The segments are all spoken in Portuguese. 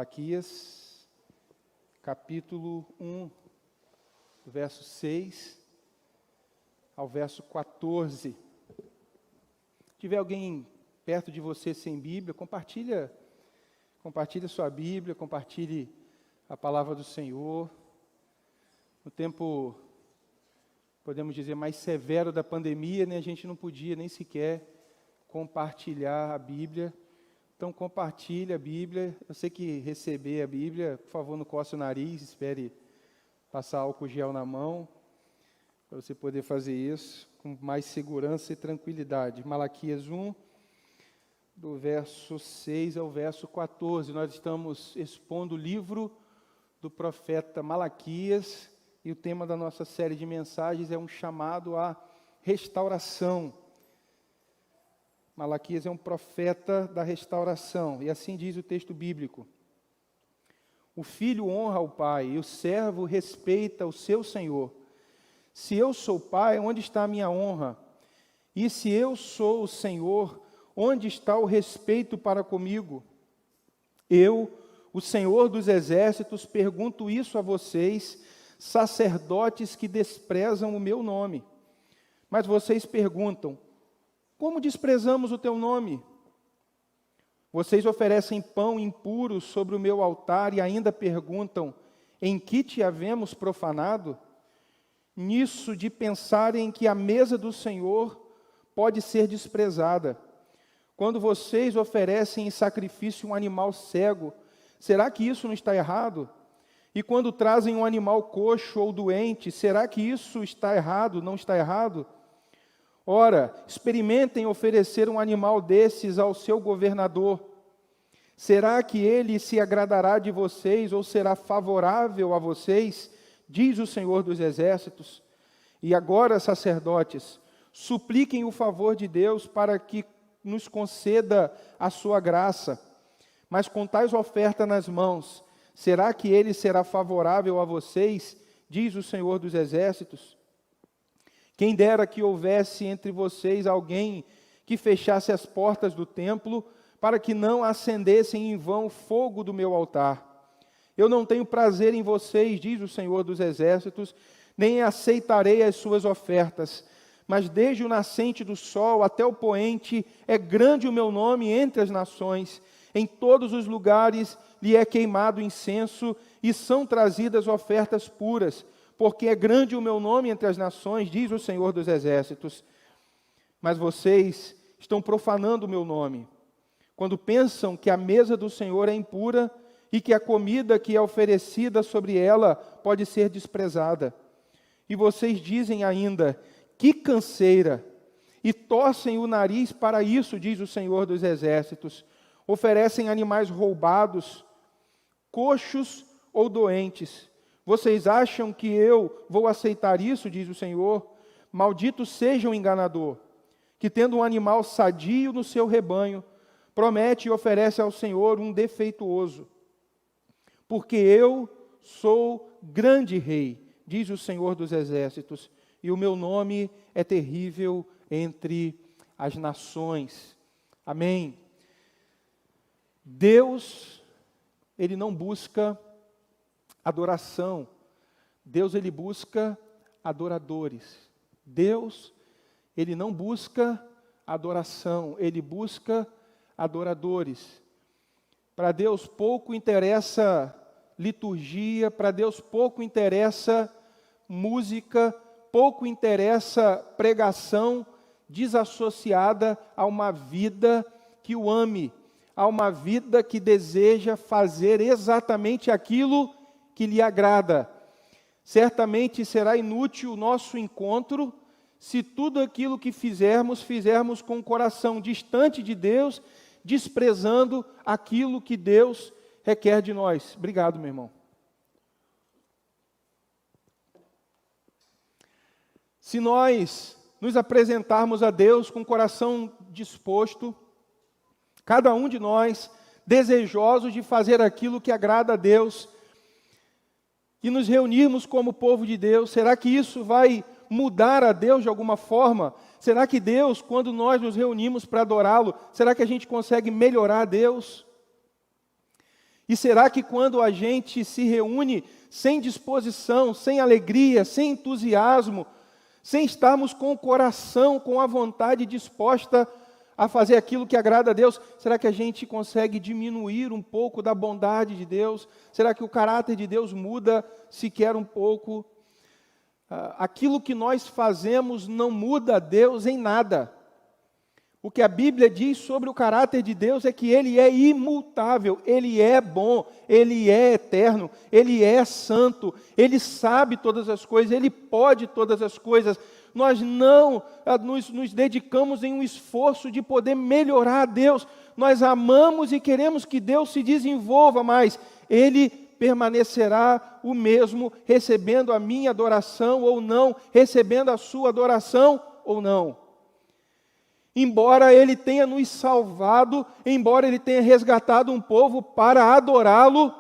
Malaquias, capítulo 1, verso 6 ao verso 14. Se tiver alguém perto de você sem Bíblia, compartilha sua Bíblia, compartilhe a palavra do Senhor. No tempo, podemos dizer, mais severo da pandemia, né, a gente não podia nem sequer compartilhar a Bíblia. Então, compartilhe a Bíblia. Eu sei que receber a Bíblia, por favor, não coce o nariz, espere passar álcool gel na mão, para você poder fazer isso com mais segurança e tranquilidade. Malaquias 1, do verso 6 ao verso 14. Nós estamos expondo o livro do profeta Malaquias, e o tema da nossa série de mensagens é um chamado à restauração. Malaquias é um profeta da restauração, e assim diz o texto bíblico: o filho honra o pai, e o servo respeita o seu senhor. Se eu sou pai, onde está a minha honra? E se eu sou o Senhor, onde está o respeito para comigo? Eu, o Senhor dos exércitos, pergunto isso a vocês, sacerdotes que desprezam o meu nome. Mas vocês perguntam: como desprezamos o teu nome? Vocês oferecem pão impuro sobre o meu altar e ainda perguntam: em que te havemos profanado? Nisso de pensarem que a mesa do Senhor pode ser desprezada. Quando vocês oferecem em sacrifício um animal cego, será que isso não está errado? E quando trazem um animal coxo ou doente, será que isso está errado, não está errado? Ora, experimentem oferecer um animal desses ao seu governador. Será que ele se agradará de vocês ou será favorável a vocês? Diz o Senhor dos exércitos. E agora, sacerdotes, supliquem o favor de Deus para que nos conceda a sua graça. Mas com tais ofertas nas mãos, será que ele será favorável a vocês? Diz o Senhor dos exércitos. Quem dera que houvesse entre vocês alguém que fechasse as portas do templo, para que não acendessem em vão fogo do meu altar. Eu não tenho prazer em vocês, diz o Senhor dos exércitos, nem aceitarei as suas ofertas. Mas desde o nascente do sol até o poente, é grande o meu nome entre as nações. Em todos os lugares lhe é queimado incenso e são trazidas ofertas puras. Porque é grande o meu nome entre as nações, diz o Senhor dos exércitos. Mas vocês estão profanando o meu nome, quando pensam que a mesa do Senhor é impura e que a comida que é oferecida sobre ela pode ser desprezada. E vocês dizem ainda: que canseira! E torcem o nariz para isso, diz o Senhor dos exércitos. Oferecem animais roubados, coxos ou doentes. Vocês acham que eu vou aceitar isso, diz o Senhor? Maldito seja o enganador, que tendo um animal sadio no seu rebanho, promete e oferece ao Senhor um defeituoso. Porque eu sou grande rei, diz o Senhor dos exércitos, e o meu nome é terrível entre as nações. Amém. Deus, Ele não busca adoração. Deus, Ele busca adoradores. Deus, Ele não busca adoração, Ele busca adoradores. Para Deus pouco interessa liturgia, para Deus pouco interessa música, pouco interessa pregação desassociada a uma vida que o ame, a uma vida que deseja fazer exatamente aquilo que lhe agrada. Certamente será inútil o nosso encontro se tudo aquilo que fizermos com o coração distante de Deus, desprezando aquilo que Deus requer de nós. Obrigado, meu irmão. Se nós nos apresentarmos a Deus com o coração disposto, cada um de nós desejosos de fazer aquilo que agrada a Deus, e nos reunirmos como povo de Deus, será que isso vai mudar a Deus de alguma forma? Será que Deus, quando nós nos reunimos para adorá-lo, será que a gente consegue melhorar a Deus? E será que quando a gente se reúne sem disposição, sem alegria, sem entusiasmo, sem estarmos com o coração, com a vontade disposta a fazer aquilo que agrada a Deus, será que a gente consegue diminuir um pouco da bondade de Deus? Será que o caráter de Deus muda sequer um pouco? Aquilo que nós fazemos não muda Deus em nada. O que a Bíblia diz sobre o caráter de Deus é que Ele é imutável, Ele é bom, Ele é eterno, Ele é santo, Ele sabe todas as coisas, Ele pode todas as coisas. Nós não nos dedicamos em um esforço de poder melhorar a Deus. Nós amamos e queremos que Deus se desenvolva, mas Ele permanecerá o mesmo, recebendo a minha adoração ou não, recebendo a sua adoração ou não. Embora Ele tenha nos salvado, embora Ele tenha resgatado um povo para adorá-lo,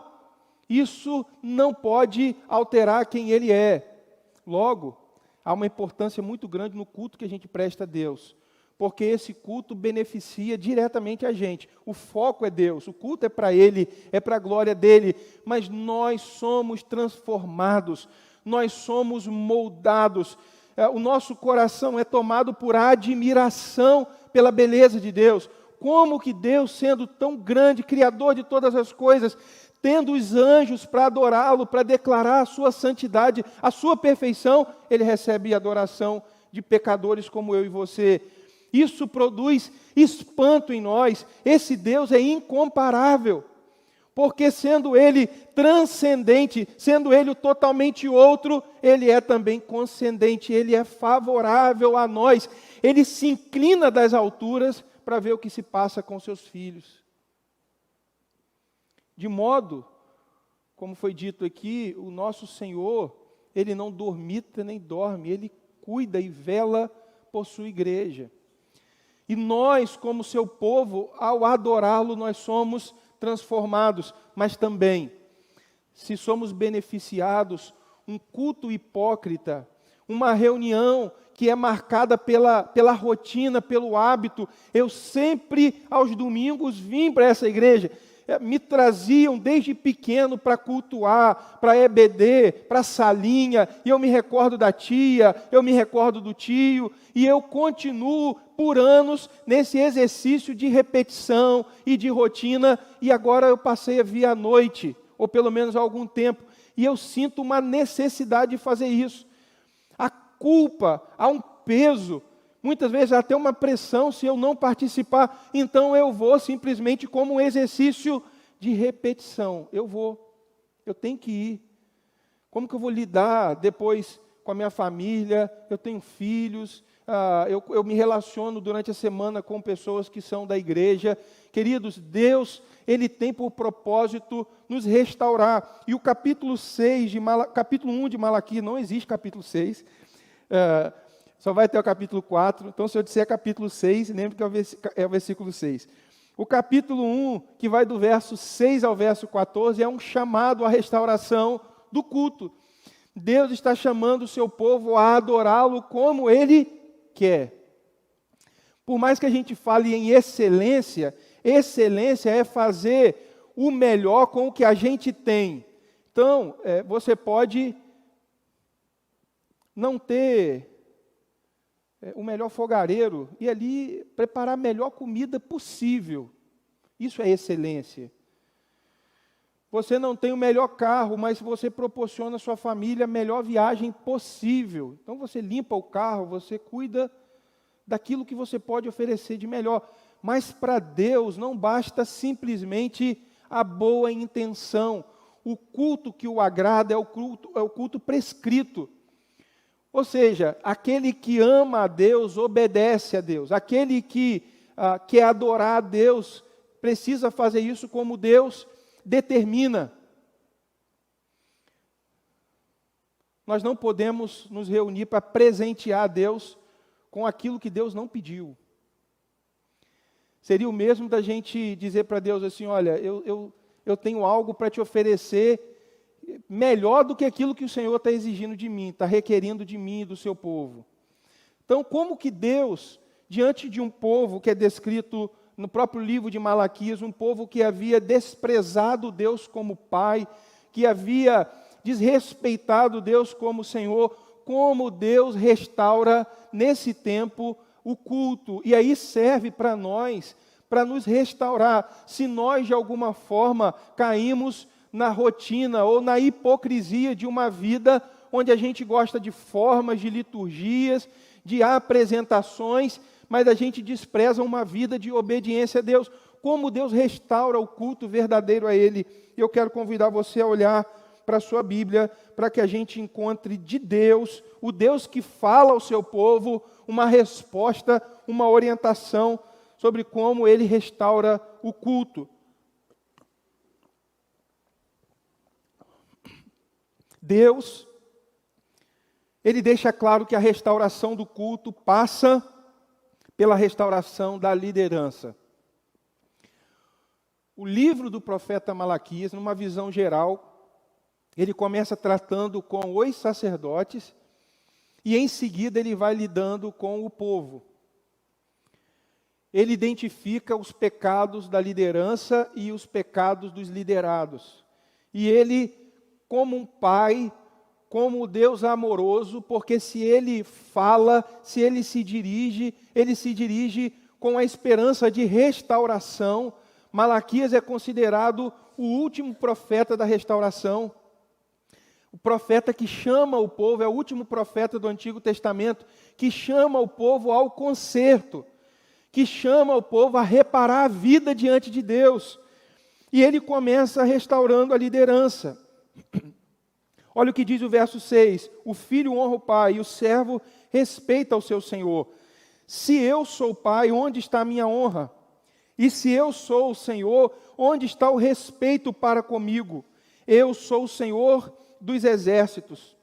isso não pode alterar quem Ele é. Logo, há uma importância muito grande no culto que a gente presta a Deus, porque esse culto beneficia diretamente a gente. O foco é Deus, o culto é para Ele, é para a glória dEle, mas nós somos transformados, nós somos moldados. O nosso coração é tomado por admiração pela beleza de Deus. Como que Deus, sendo tão grande, Criador de todas as coisas, tendo os anjos para adorá-lo, para declarar a sua santidade, a sua perfeição, Ele recebe adoração de pecadores como eu e você. Isso produz espanto em nós. Esse Deus é incomparável. Porque sendo Ele transcendente, sendo Ele o totalmente outro, Ele é também concedente, Ele é favorável a nós. Ele se inclina das alturas para ver o que se passa com seus filhos. De modo, como foi dito aqui, o nosso Senhor, Ele não dormita nem dorme, Ele cuida e vela por sua igreja. E nós, como seu povo, ao adorá-lo, nós somos transformados, mas também, se somos beneficiados, um culto hipócrita, uma reunião que é marcada pela rotina, pelo hábito. Eu sempre, aos domingos, vim para essa igreja. Me traziam desde pequeno para cultuar, para EBD, para salinha, e eu me recordo da tia, eu me recordo do tio, e eu continuo por anos nesse exercício de repetição e de rotina, e agora eu passei a vir à noite, ou pelo menos há algum tempo, e eu sinto uma necessidade de fazer isso. A culpa, há um peso, muitas vezes até uma pressão se eu não participar, então eu vou simplesmente como um exercício de repetição. Eu tenho que ir. Como que eu vou lidar depois com a minha família? Eu tenho filhos, eu me relaciono durante a semana com pessoas que são da igreja. Queridos, Deus, Ele tem por propósito nos restaurar. E o capítulo 1 de Malaquias, não existe capítulo 6, só vai ter o capítulo 4, então se eu disser capítulo 6, lembre que é o versículo 6. O capítulo 1, que vai do verso 6 ao verso 14, é um chamado à restauração do culto. Deus está chamando o seu povo a adorá-lo como Ele quer. Por mais que a gente fale em excelência, excelência é fazer o melhor com o que a gente tem. Então, você pode não ter o melhor fogareiro e ali preparar a melhor comida possível. Isso é excelência. Você não tem o melhor carro, mas você proporciona à sua família a melhor viagem possível. Então você limpa o carro, você cuida daquilo que você pode oferecer de melhor. Mas para Deus não basta simplesmente a boa intenção. O culto que o agrada é o culto prescrito. Ou seja, aquele que ama a Deus, obedece a Deus. Aquele que quer adorar a Deus, precisa fazer isso como Deus determina. Nós não podemos nos reunir para presentear a Deus com aquilo que Deus não pediu. Seria o mesmo da gente dizer para Deus assim, olha, eu tenho algo para te oferecer melhor do que aquilo que o Senhor está exigindo de mim, está requerendo de mim e do seu povo. Então, como que Deus, diante de um povo que é descrito no próprio livro de Malaquias, um povo que havia desprezado Deus como Pai, que havia desrespeitado Deus como Senhor, como Deus restaura nesse tempo o culto. E aí serve para nós, para nos restaurar. Se nós de alguma forma caímos na rotina ou na hipocrisia de uma vida onde a gente gosta de formas, de liturgias, de apresentações, mas a gente despreza uma vida de obediência a Deus. Como Deus restaura o culto verdadeiro a Ele. Eu quero convidar você a olhar para a sua Bíblia, para que a gente encontre de Deus, o Deus que fala ao seu povo, uma resposta, uma orientação sobre como Ele restaura o culto. Deus, Ele deixa claro que a restauração do culto passa pela restauração da liderança. O livro do profeta Malaquias, numa visão geral, ele começa tratando com os sacerdotes e em seguida ele vai lidando com o povo. Ele identifica os pecados da liderança e os pecados dos liderados. E ele, como um pai, como Deus amoroso, porque se Ele fala, se Ele se dirige com a esperança de restauração. Malaquias é considerado o último profeta da restauração. O profeta que chama o povo, é o último profeta do Antigo Testamento, que chama o povo ao conserto, que chama o povo a reparar a vida diante de Deus. E ele começa restaurando a liderança. Olha o que diz o verso 6, o filho honra o pai e o servo respeita o seu senhor. Se eu sou o pai, onde está a minha honra? E se eu sou o Senhor, onde está o respeito para comigo? Eu sou o Senhor dos exércitos.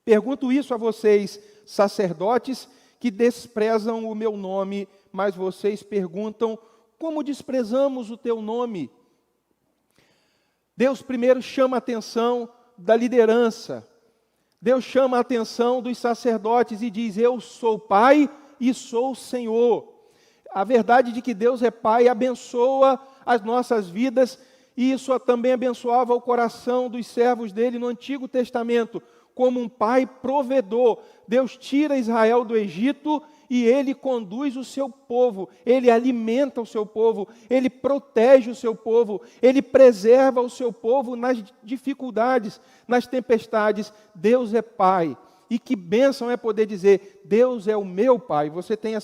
Pergunto isso a vocês, sacerdotes, que desprezam o meu nome, mas vocês perguntam, como desprezamos o teu nome? Deus primeiro chama a atenção da liderança. Deus chama a atenção dos sacerdotes e diz, eu sou Pai e sou o Senhor. A verdade de que Deus é Pai abençoa as nossas vidas, e isso também abençoava o coração dos servos dele no Antigo Testamento, como um Pai provedor. Deus tira Israel do Egito e Ele conduz o seu povo, Ele alimenta o seu povo, Ele protege o seu povo, Ele preserva o seu povo nas dificuldades, nas tempestades. Deus é Pai. E que bênção é poder dizer, Deus é o meu Pai. Você tem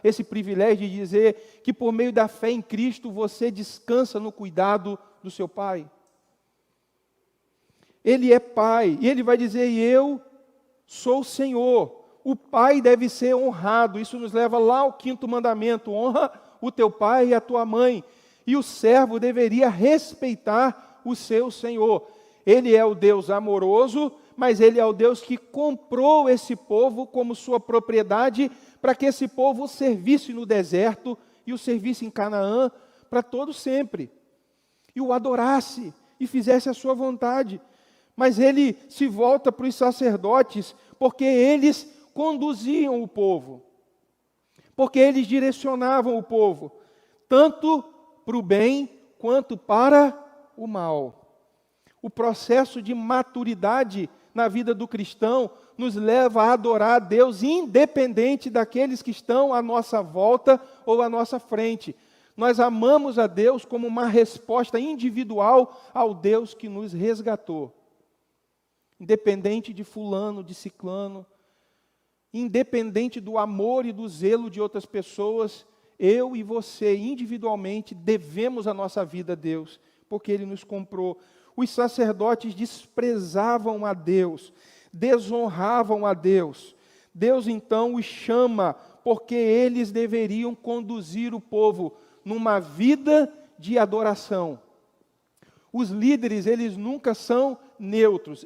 esse privilégio de dizer que por meio da fé em Cristo você descansa no cuidado do seu Pai. Ele é Pai, e Ele vai dizer, eu sou o Senhor. O pai deve ser honrado. Isso nos leva lá ao 5º mandamento, honra o teu pai e a tua mãe. E o servo deveria respeitar o seu senhor. Ele é o Deus amoroso, mas Ele é o Deus que comprou esse povo como sua propriedade, para que esse povo o servisse no deserto e o servisse em Canaã para todo sempre. E o adorasse e fizesse a sua vontade. Mas Ele se volta para os sacerdotes, porque eles conduziam o povo, porque eles direcionavam o povo, tanto para o bem quanto para o mal. O processo de maturidade na vida do cristão nos leva a adorar a Deus, independente daqueles que estão à nossa volta ou à nossa frente. Nós amamos a Deus como uma resposta individual ao Deus que nos resgatou. Independente de fulano, de ciclano, independente do amor e do zelo de outras pessoas, eu e você, individualmente, devemos a nossa vida a Deus, porque Ele nos comprou. Os sacerdotes desprezavam a Deus, desonravam a Deus. Deus, então, os chama, porque eles deveriam conduzir o povo numa vida de adoração. Os líderes, eles nunca são neutros.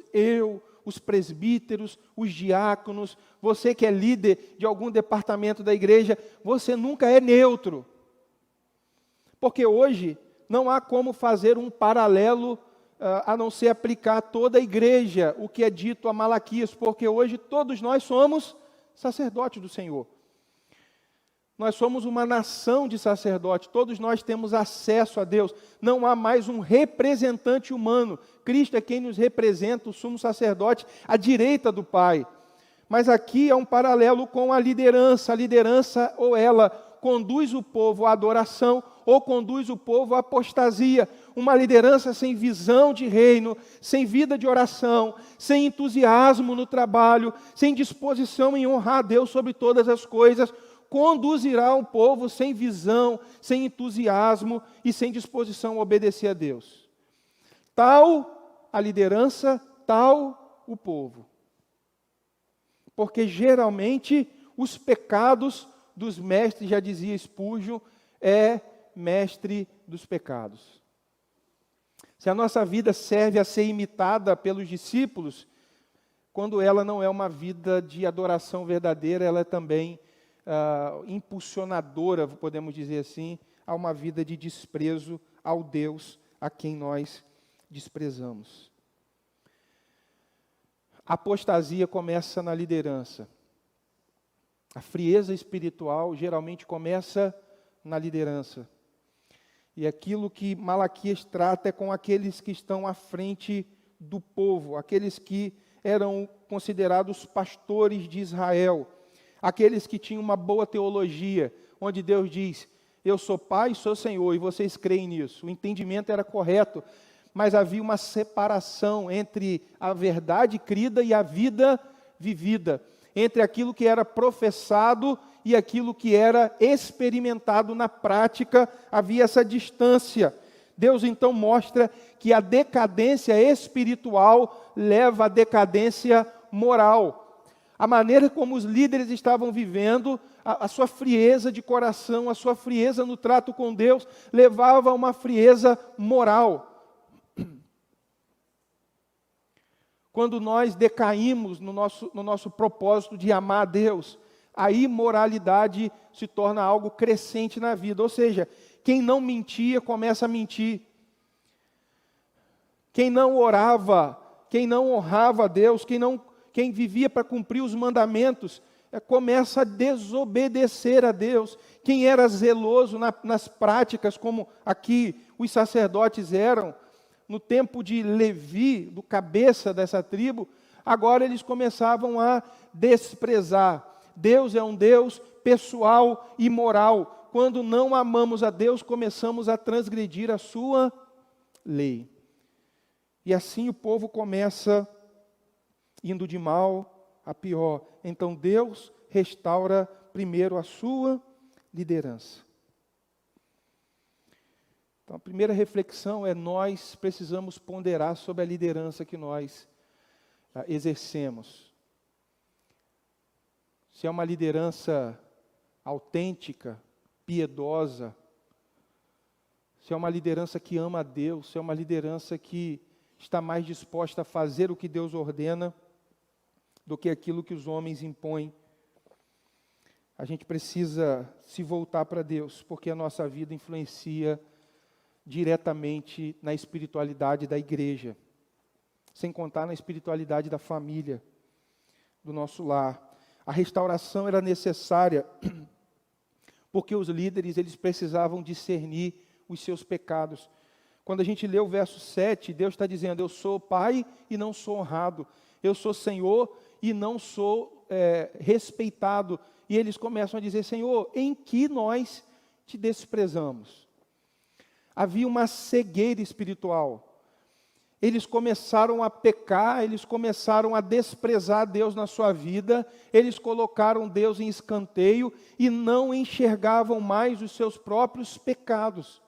Os presbíteros, os diáconos, você que é líder de algum departamento da igreja, você nunca é neutro. Porque hoje não há como fazer um paralelo, a não ser aplicar a toda a igreja o que é dito a Malaquias, porque hoje todos nós somos sacerdotes do Senhor. Nós somos uma nação de sacerdotes, todos nós temos acesso a Deus. Não há mais um representante humano. Cristo é quem nos representa, o sumo sacerdote, à direita do Pai. Mas aqui é um paralelo com a liderança. A liderança, ou ela conduz o povo à adoração, ou conduz o povo à apostasia. Uma liderança sem visão de reino, sem vida de oração, sem entusiasmo no trabalho, sem disposição em honrar a Deus sobre todas as coisas, conduzirá um povo sem visão, sem entusiasmo e sem disposição a obedecer a Deus. Tal a liderança, tal o povo. Porque geralmente os pecados dos mestres, já dizia Spurgeon, é mestre dos pecados. Se a nossa vida serve a ser imitada pelos discípulos, quando ela não é uma vida de adoração verdadeira, ela é também impulsionadora, podemos dizer assim, a uma vida de desprezo ao Deus a quem nós desprezamos. A apostasia começa na liderança. A frieza espiritual geralmente começa na liderança. E aquilo que Malaquias trata é com aqueles que estão à frente do povo, aqueles que eram considerados pastores de Israel, aqueles que tinham uma boa teologia, onde Deus diz: eu sou Pai, sou Senhor, e vocês creem nisso. O entendimento era correto, mas havia uma separação entre a verdade crida e a vida vivida, entre aquilo que era professado e aquilo que era experimentado na prática. Havia essa distância. Deus então mostra que a decadência espiritual leva à decadência moral. A maneira como os líderes estavam vivendo, a sua frieza de coração, a sua frieza no trato com Deus, levava a uma frieza moral. Quando nós decaímos no nosso propósito de amar a Deus, a imoralidade se torna algo crescente na vida. Ou seja, quem não mentia começa a mentir. Quem não orava, quem não honrava a Deus, quem vivia para cumprir os mandamentos, começa a desobedecer a Deus. Quem era zeloso nas práticas, como aqui os sacerdotes eram, no tempo de Levi, do cabeça dessa tribo, agora eles começavam a desprezar. Deus é um Deus pessoal e moral. Quando não amamos a Deus, começamos a transgredir a sua lei. E assim o povo começa indo de mal a pior. Então Deus restaura primeiro a sua liderança. Então a primeira reflexão é: nós precisamos ponderar sobre a liderança que nós exercemos. Se é uma liderança autêntica, piedosa, se é uma liderança que ama a Deus, se é uma liderança que está mais disposta a fazer o que Deus ordena do que aquilo que os homens impõem. A gente precisa se voltar para Deus, porque a nossa vida influencia diretamente na espiritualidade da igreja, sem contar na espiritualidade da família, do nosso lar. A restauração era necessária porque os líderes eles precisavam discernir os seus pecados. Quando a gente lê o verso 7, Deus está dizendo: eu sou pai e não sou honrado, eu sou Senhor e não sou respeitado. E eles começam a dizer: Senhor, em que nós te desprezamos? Havia uma cegueira espiritual. Eles começaram a pecar, eles começaram a desprezar Deus na sua vida, eles colocaram Deus em escanteio e não enxergavam mais os seus próprios pecados.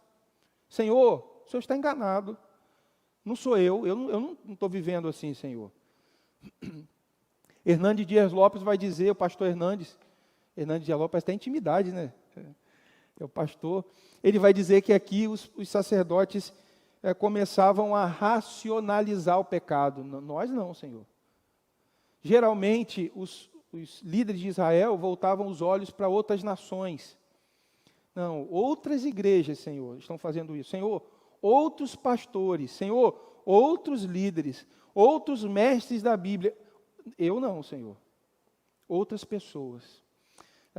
Senhor, o Senhor está enganado. Não sou eu não estou vivendo assim, Senhor. Hernandes Dias Lopes vai dizer, o pastor Hernandes Dias Lopes tem intimidade, né? É o pastor. Ele vai dizer que aqui os sacerdotes começavam a racionalizar o pecado. Nós não, Senhor. Geralmente, os líderes de Israel voltavam os olhos para outras nações. Não, outras igrejas, Senhor, estão fazendo isso. Senhor, outros pastores. Senhor, outros líderes. Outros mestres da Bíblia. Eu não, Senhor. Outras pessoas.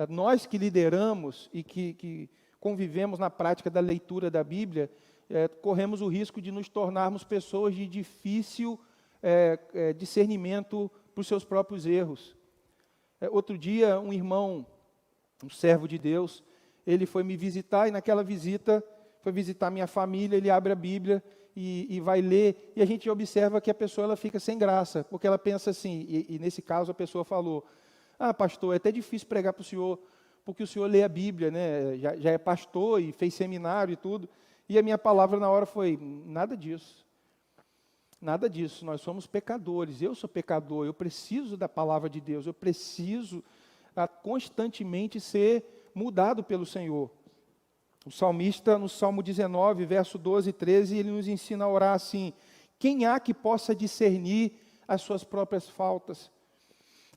Nós que lideramos e que convivemos na prática da leitura da Bíblia, corremos o risco de nos tornarmos pessoas de difícil discernimento para os seus próprios erros. Outro dia, um irmão, um servo de Deus, ele foi me visitar, e naquela visita, foi visitar minha família, ele abre a Bíblia e vai ler, e a gente observa que a pessoa ela fica sem graça, porque ela pensa assim, e nesse caso a pessoa falou: pastor, é até difícil pregar para o senhor, porque o senhor lê a Bíblia, né? Já é pastor e fez seminário e tudo. E a minha palavra na hora foi: nada disso. Nada disso, nós somos pecadores, eu sou pecador, eu preciso da palavra de Deus, eu preciso constantemente ser mudado pelo Senhor. O salmista, no Salmo 19, verso 12 e 13, ele nos ensina a orar assim: quem há que possa discernir as suas próprias faltas?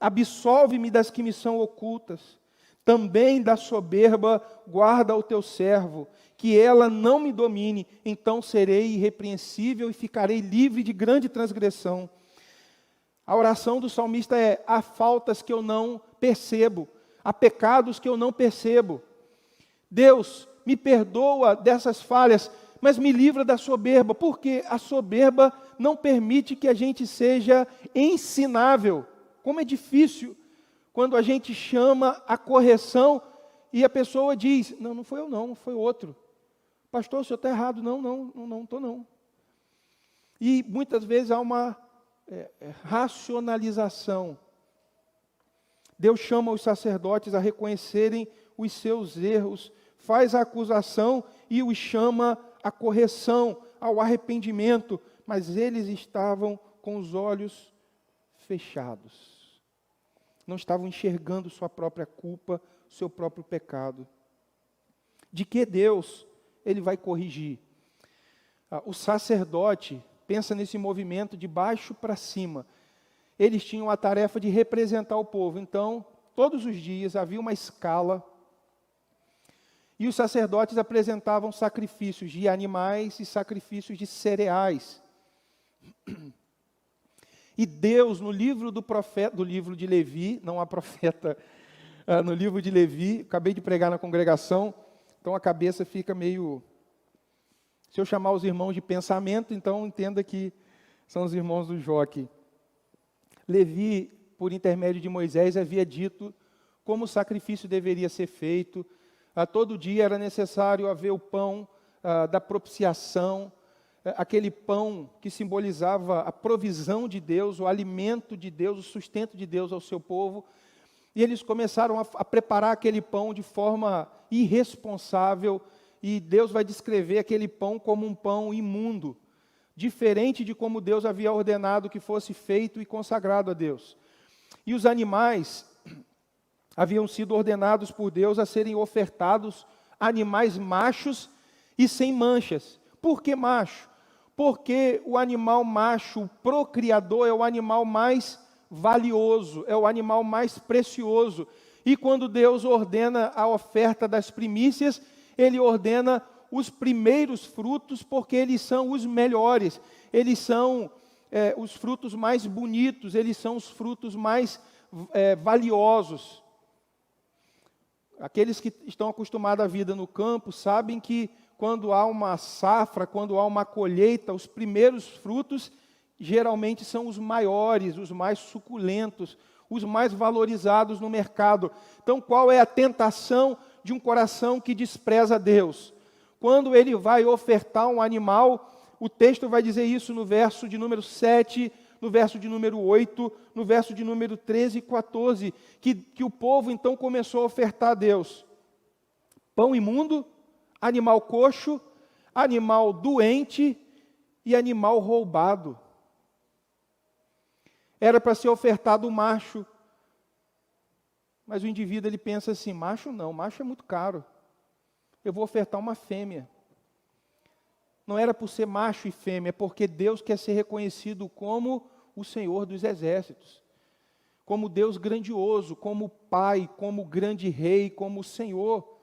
Absolve-me das que me são ocultas. Também da soberba guarda o teu servo, que ela não me domine, então serei irrepreensível e ficarei livre de grande transgressão. A oração do salmista é: há faltas que eu não percebo, há pecados que eu não percebo. Deus, me perdoa dessas falhas, mas me livra da soberba, porque a soberba não permite que a gente seja ensinável. Como é difícil quando a gente chama a correção e a pessoa diz: não foi eu não, foi outro. Pastor, o senhor está errado. Não estou não. E muitas vezes há uma racionalização. Deus chama os sacerdotes a reconhecerem os seus erros, faz a acusação e os chama à correção, ao arrependimento, mas eles estavam com os olhos fechados. Não estavam enxergando sua própria culpa, seu próprio pecado. De que Deus ele vai corrigir? O sacerdote, pensa nesse movimento de baixo para cima. Eles tinham a tarefa de representar o povo. Então, todos os dias havia uma escala e os sacerdotes apresentavam sacrifícios de animais e sacrifícios de cereais. E Deus, no livro do livro de Levi, não há profeta, no livro de Levi, acabei de pregar na congregação, então a cabeça fica meio... Se eu chamar os irmãos de pensamento, então entenda que são os irmãos do Joque. Levi, por intermédio de Moisés, havia dito como o sacrifício deveria ser feito. Todo dia era necessário haver o pão da propiciação, aquele pão que simbolizava a provisão de Deus, o alimento de Deus, o sustento de Deus ao seu povo. E eles começaram a preparar aquele pão de forma irresponsável, e Deus vai descrever aquele pão como um pão imundo, diferente de como Deus havia ordenado que fosse feito e consagrado a Deus. E os animais haviam sido ordenados por Deus a serem ofertados animais machos e sem manchas. Por que macho? Porque o animal macho, o procriador, é o animal mais valioso, é o animal mais precioso. E quando Deus ordena a oferta das primícias, Ele ordena os primeiros frutos, porque eles são os melhores, eles são os frutos mais bonitos, eles são os frutos mais valiosos. Aqueles que estão acostumados à vida no campo sabem que quando há uma safra, quando há uma colheita, os primeiros frutos geralmente são os maiores, os mais suculentos, os mais valorizados no mercado. Então, qual é a tentação de um coração que despreza Deus? Quando ele vai ofertar um animal, o texto vai dizer isso no verso de número 7, no verso de número 8, no verso de número 13 e 14, que o povo então começou a ofertar a Deus pão imundo, animal coxo, animal doente e animal roubado. Era para ser ofertado o macho, mas o indivíduo ele pensa assim: macho não, macho é muito caro, eu vou ofertar uma fêmea. Não era por ser macho e fêmea, é porque Deus quer ser reconhecido como o Senhor dos exércitos, como Deus grandioso, como Pai, como grande Rei, como Senhor.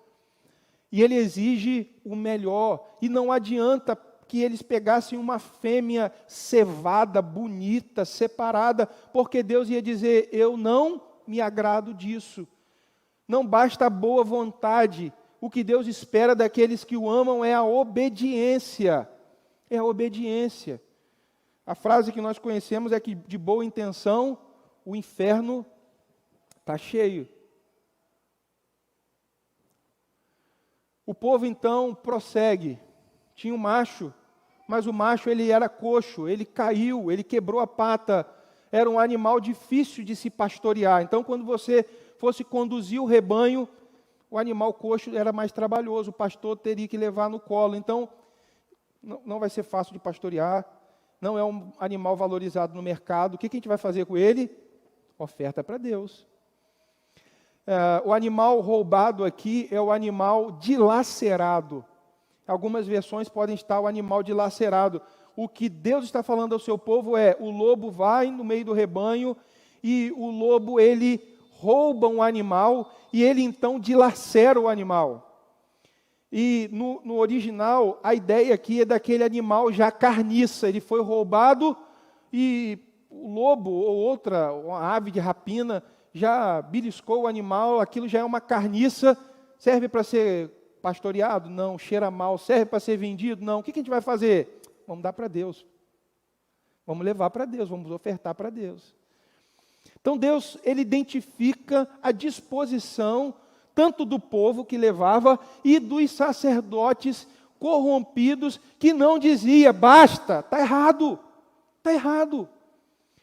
E Ele exige o melhor, e não adianta que eles pegassem uma fêmea cevada, bonita, separada, porque Deus ia dizer: eu não me agrado disso. Não basta a boa vontade. O que Deus espera daqueles que o amam é a obediência. É a obediência. A frase que nós conhecemos é que de boa intenção o inferno está cheio. O povo então prossegue. Tinha um macho, mas o macho ele era coxo, ele caiu, ele quebrou a pata. Era um animal difícil de se pastorear. Então, quando você fosse conduzir o rebanho, o animal coxo era mais trabalhoso, o pastor teria que levar no colo. Então, não vai ser fácil de pastorear, não é um animal valorizado no mercado. O que a gente vai fazer com ele? Oferta para Deus. O animal roubado aqui é o animal dilacerado. Algumas versões podem estar o animal dilacerado. O que Deus está falando ao seu povo é: o lobo vai no meio do rebanho e o lobo ele rouba um animal e ele então dilacera o animal. E no original a ideia aqui é daquele animal já carniça. Ele foi roubado e o lobo ou uma ave de rapina já beliscou o animal, aquilo já é uma carniça. Serve para ser pastoreado? Não. Cheira mal. Serve para ser vendido? Não. O que a gente vai fazer? Vamos dar para Deus. Vamos levar para Deus, vamos ofertar para Deus. Então Deus, ele identifica a disposição tanto do povo que levava e dos sacerdotes corrompidos que não dizia: basta, está errado, está errado.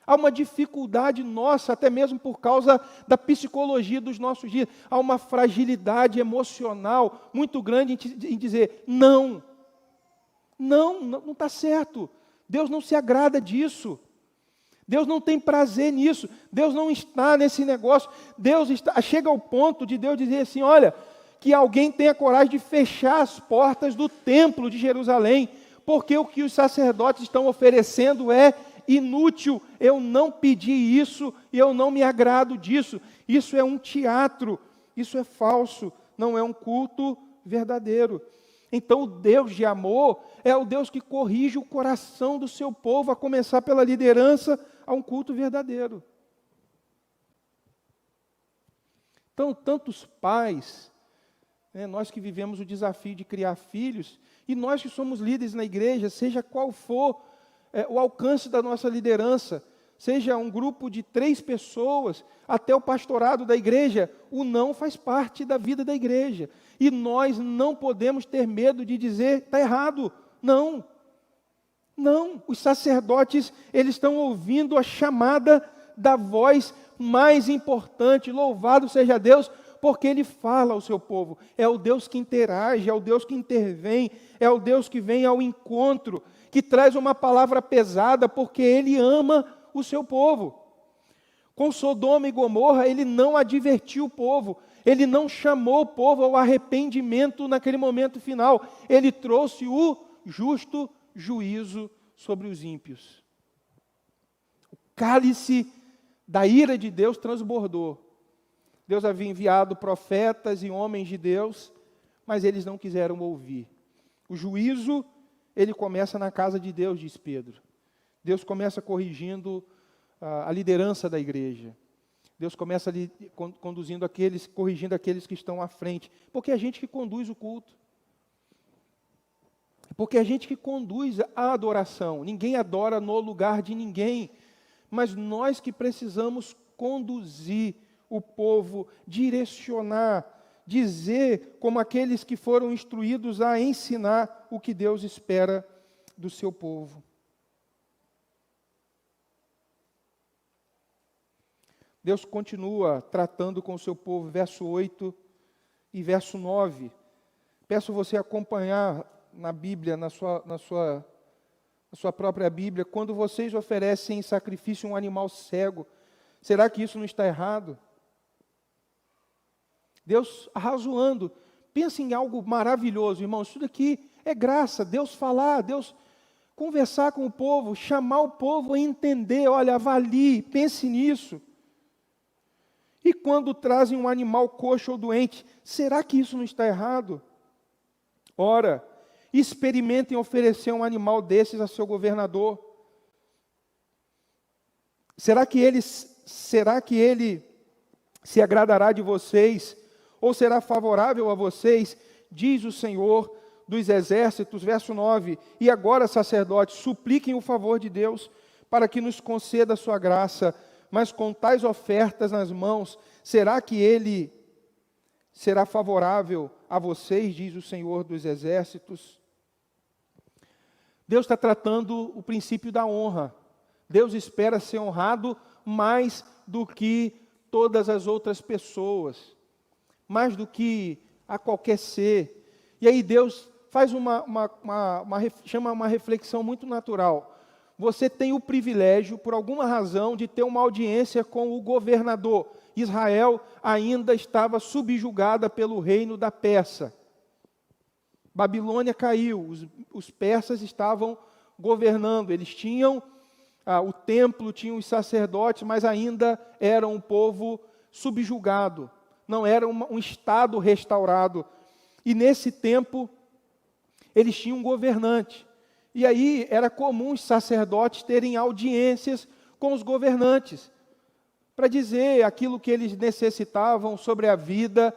Há uma dificuldade nossa, até mesmo por causa da psicologia dos nossos dias. Há uma fragilidade emocional muito grande em dizer: não está certo. Deus não se agrada disso. Deus não tem prazer nisso. Deus não está nesse negócio. Chega ao ponto de Deus dizer assim: olha, que alguém tenha coragem de fechar as portas do templo de Jerusalém, porque o que os sacerdotes estão oferecendo é inútil. Eu não pedi isso e eu não me agrado disso. Isso é um teatro, isso é falso, não é um culto verdadeiro. Então o Deus de amor é o Deus que corrige o coração do seu povo, a começar pela liderança, a um culto verdadeiro. Então, tantos pais, nós que vivemos o desafio de criar filhos, e nós que somos líderes na igreja, seja qual for o alcance da nossa liderança, seja um grupo de 3 pessoas, até o pastorado da igreja, o não faz parte da vida da igreja. E nós não podemos ter medo de dizer: está errado. Não. Os sacerdotes, eles estão ouvindo a chamada da voz mais importante. Louvado seja Deus, porque Ele fala ao seu povo. É o Deus que interage, é o Deus que intervém, é o Deus que vem ao encontro, que traz uma palavra pesada, porque Ele ama o seu povo. Com Sodoma e Gomorra, Ele não advertiu o povo, Ele não chamou o povo ao arrependimento naquele momento final. Ele trouxe o justo juízo sobre os ímpios. O cálice da ira de Deus transbordou. Deus havia enviado profetas e homens de Deus, mas eles não quiseram ouvir. O juízo, ele começa na casa de Deus, diz Pedro. Deus começa corrigindo a liderança da igreja. Deus começa ali corrigindo aqueles que estão à frente. Porque é a gente que conduz o culto. Porque é a gente que conduz a adoração. Ninguém adora no lugar de ninguém. Mas nós que precisamos conduzir o povo, direcionar, dizer como aqueles que foram instruídos a ensinar o que Deus espera do seu povo. Deus continua tratando com o seu povo, verso 8 e verso 9. Peço você acompanhar na Bíblia, na sua própria Bíblia. Quando vocês oferecem em sacrifício um animal cego, será que isso não está errado? Deus arrazoando. Pensa em algo maravilhoso, irmãos. Isso daqui é graça. Deus falar, Deus conversar com o povo, chamar o povo a entender. Olha, avalie, pense nisso. E quando trazem um animal coxo ou doente, será que isso não está errado? Ora, experimentem oferecer um animal desses a seu governador. Será que ele se agradará de vocês ou será favorável a vocês, diz o Senhor dos Exércitos, verso 9, e agora, sacerdotes, supliquem o favor de Deus, para que nos conceda a sua graça, mas com tais ofertas nas mãos, será que Ele será favorável a vocês, diz o Senhor dos Exércitos? Deus está tratando o princípio da honra. Deus espera ser honrado mais do que todas as outras pessoas, mais do que a qualquer ser. E aí Deus faz chama uma reflexão muito natural. Você tem o privilégio, por alguma razão, de ter uma audiência com o governador. Israel ainda estava subjugada pelo reino da Pérsia. Babilônia caiu, os persas estavam governando, eles tinham o templo, tinham os sacerdotes, mas ainda eram um povo subjugado, não era um estado restaurado. E nesse tempo, eles tinham um governante. E aí era comum os sacerdotes terem audiências com os governantes, para dizer aquilo que eles necessitavam sobre a vida,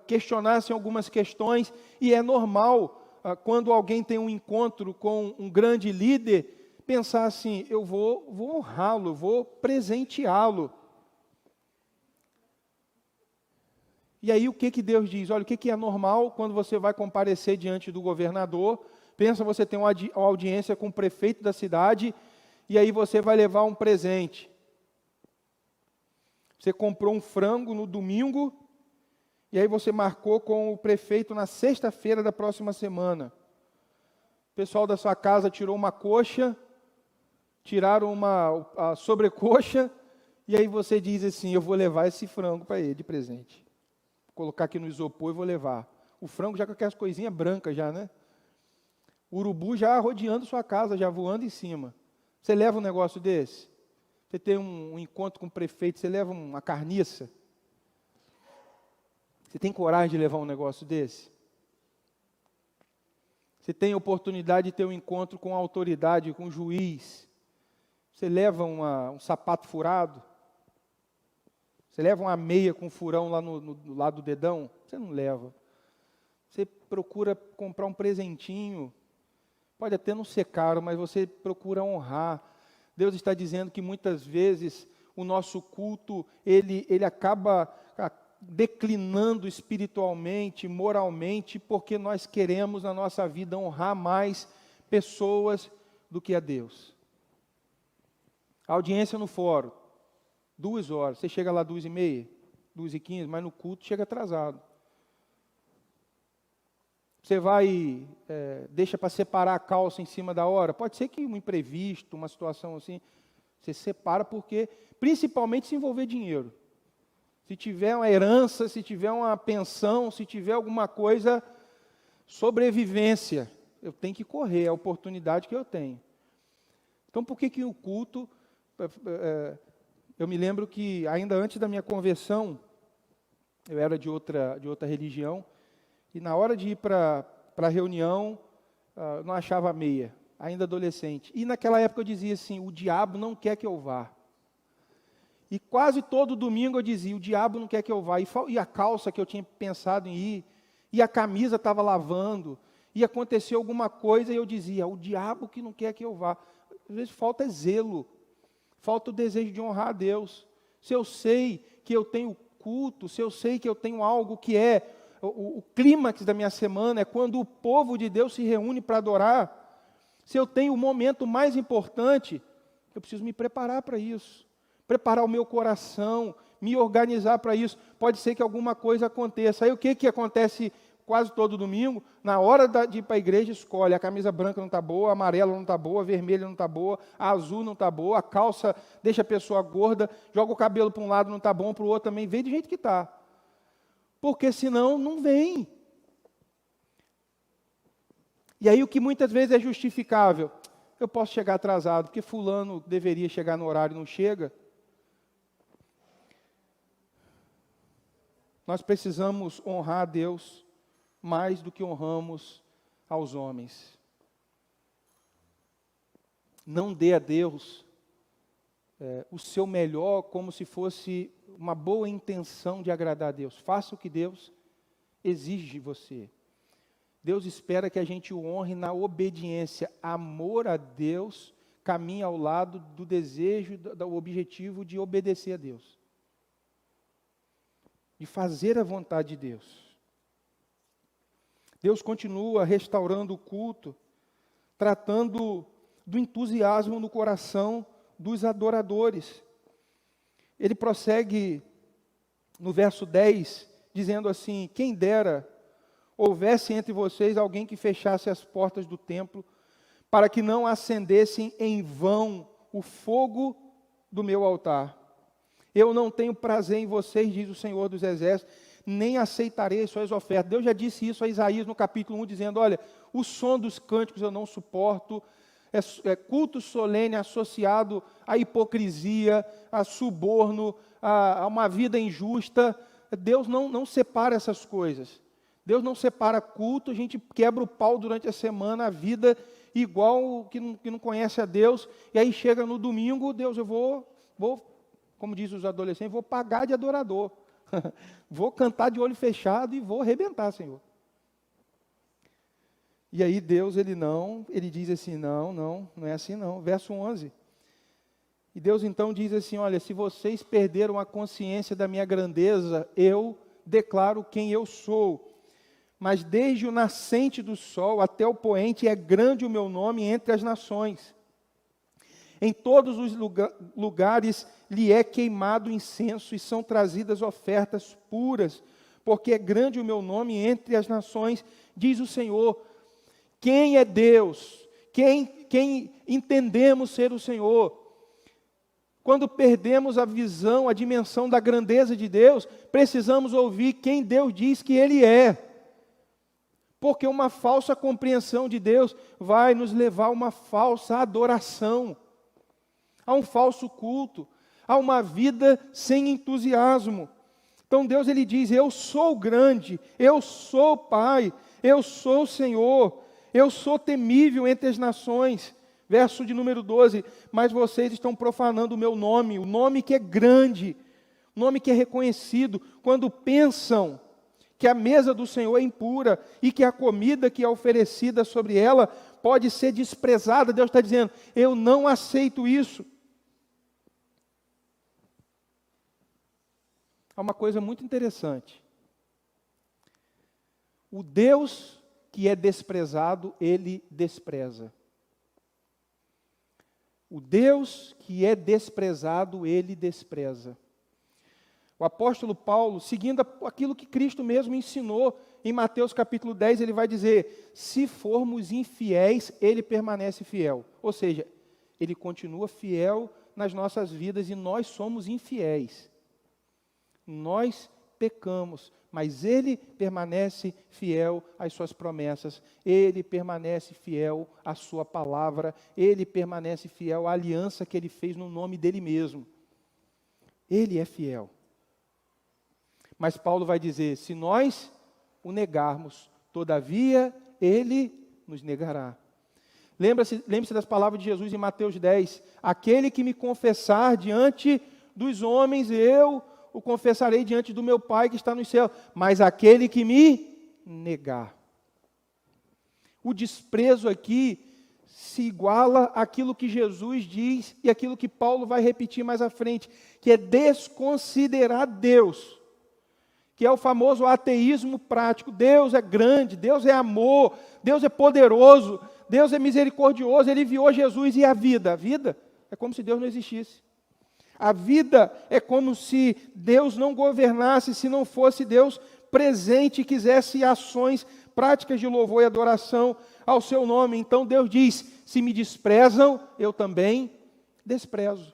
questionassem algumas questões, e é normal, quando alguém tem um encontro com um grande líder, pensar assim, eu vou honrá-lo, vou presenteá-lo. E aí o que Deus diz? Olha, o que é normal quando você vai comparecer diante do governador? Pensa, você tem uma audiência com o prefeito da cidade, e aí você vai levar um presente. Você comprou um frango no domingo, e aí você marcou com o prefeito na sexta-feira da próxima semana. O pessoal da sua casa tirou uma coxa, tiraram a sobrecoxa, e aí você diz assim, eu vou levar esse frango para ele de presente. Vou colocar aqui no isopor e vou levar. O frango já com aquelas coisinhas brancas já, né? O urubu já rodeando sua casa, já voando em cima. Você leva um negócio desse? Você tem um encontro com o prefeito, você leva uma carniça? Você tem coragem de levar um negócio desse? Você tem oportunidade de ter um encontro com a autoridade, com o juiz? Você leva um sapato furado? Você leva uma meia com furão lá no lado do dedão? Você não leva. Você procura comprar um presentinho. Pode até não ser caro, mas você procura honrar. Deus está dizendo que muitas vezes o nosso culto, ele acaba declinando espiritualmente, moralmente, porque nós queremos na nossa vida honrar mais pessoas do que a Deus. A audiência no fórum, 2 horas, você chega lá 2h30, 2h15, mas no culto chega atrasado. Você vai, deixa para separar a calça em cima da hora, pode ser que um imprevisto, uma situação assim, você separa porque, principalmente se envolver dinheiro. Se tiver uma herança, se tiver uma pensão, se tiver alguma coisa, sobrevivência, eu tenho que correr, é a oportunidade que eu tenho. Então, por que o culto, eu me lembro que ainda antes da minha conversão, eu era de outra religião, e na hora de ir para a reunião, não achava meia, ainda adolescente. E naquela época eu dizia assim, o diabo não quer que eu vá. E quase todo domingo eu dizia, o diabo não quer que eu vá. E a calça que eu tinha pensado em ir, e a camisa estava lavando, e aconteceu alguma coisa, e eu dizia, o diabo que não quer que eu vá. Às vezes falta zelo, falta o desejo de honrar a Deus. Se eu sei que eu tenho culto, se eu sei que eu tenho algo que é o clímax da minha semana, é quando o povo de Deus se reúne para adorar, se eu tenho o momento mais importante, eu preciso me preparar para isso. Preparar o meu coração, me organizar para isso. Pode ser que alguma coisa aconteça. Aí o que acontece quase todo domingo? Na hora de ir para a igreja, escolhe. A camisa branca não está boa, a amarela não está boa, a vermelha não está boa, a azul não está boa, a calça deixa a pessoa gorda, joga o cabelo para um lado não está bom, para o outro também, vem do jeito que está. Porque senão não vem. E aí o que muitas vezes é justificável. Eu posso chegar atrasado, porque fulano deveria chegar no horário e não chega. Nós precisamos honrar a Deus mais do que honramos aos homens. Não dê a Deus o seu melhor como se fosse uma boa intenção de agradar a Deus. Faça o que Deus exige de você. Deus espera que a gente o honre na obediência. Amor a Deus caminha ao lado do desejo, do objetivo de obedecer a Deus. De fazer a vontade de Deus. Deus continua restaurando o culto, tratando do entusiasmo no coração dos adoradores. Ele prossegue no verso 10, dizendo assim: quem dera houvesse entre vocês alguém que fechasse as portas do templo, para que não acendessem em vão o fogo do meu altar. Eu não tenho prazer em vocês, diz o Senhor dos Exércitos, nem aceitarei suas ofertas. Deus já disse isso a Isaías no capítulo 1, dizendo: olha, o som dos cânticos eu não suporto, é culto solene associado à hipocrisia, a suborno, a uma vida injusta. Deus não separa essas coisas. Deus não separa culto, a gente quebra o pau durante a semana, a vida igual que não conhece a Deus, e aí chega no domingo, Deus, eu vou, como diz os adolescentes, vou pagar de adorador. Vou cantar de olho fechado e vou arrebentar, Senhor. E aí Deus, ele diz assim, não é assim não. Verso 11. E Deus então diz assim, olha, se vocês perderam a consciência da minha grandeza, eu declaro quem eu sou. Mas desde o nascente do sol até o poente é grande o meu nome entre as nações. Em todos os lugares lhe é queimado incenso e são trazidas ofertas puras, porque é grande o meu nome entre as nações, diz o Senhor. Quem é Deus? Quem entendemos ser o Senhor? Quando perdemos a visão, a dimensão da grandeza de Deus, precisamos ouvir quem Deus diz que Ele é. Porque uma falsa compreensão de Deus vai nos levar a uma falsa adoração, a um falso culto, a uma vida sem entusiasmo. Então Deus, ele diz, eu sou grande, eu sou Pai, eu sou Senhor, eu sou temível entre as nações. Verso de número 12, mas vocês estão profanando o meu nome, o nome que é grande, o nome que é reconhecido, quando pensam que a mesa do Senhor é impura e que a comida que é oferecida sobre ela pode ser desprezada. Deus está dizendo, eu não aceito isso. Há uma coisa muito interessante. O Deus que é desprezado, Ele despreza. O Deus que é desprezado, Ele despreza. O apóstolo Paulo, seguindo aquilo que Cristo mesmo ensinou, em Mateus capítulo 10, ele vai dizer, se formos infiéis, Ele permanece fiel. Ou seja, Ele continua fiel nas nossas vidas e nós somos infiéis. Nós pecamos, mas Ele permanece fiel às suas promessas, Ele permanece fiel à sua palavra, Ele permanece fiel à aliança que Ele fez no nome dEle mesmo. Ele é fiel. Mas Paulo vai dizer, se nós o negarmos, todavia Ele nos negará. Lembre-se das palavras de Jesus em Mateus 10, aquele que me confessar diante dos homens, eu o confessarei diante do meu Pai que está no céu, mas aquele que me negar. O desprezo aqui se iguala àquilo que Jesus diz e aquilo que Paulo vai repetir mais à frente, que é desconsiderar Deus, que é o famoso ateísmo prático. Deus é grande, Deus é amor, Deus é poderoso, Deus é misericordioso, Ele enviou Jesus e a vida? A vida é como se Deus não existisse. A vida é como se Deus não governasse, se não fosse Deus presente e quisesse ações, práticas de louvor e adoração ao seu nome. Então Deus diz, se me desprezam, eu também desprezo.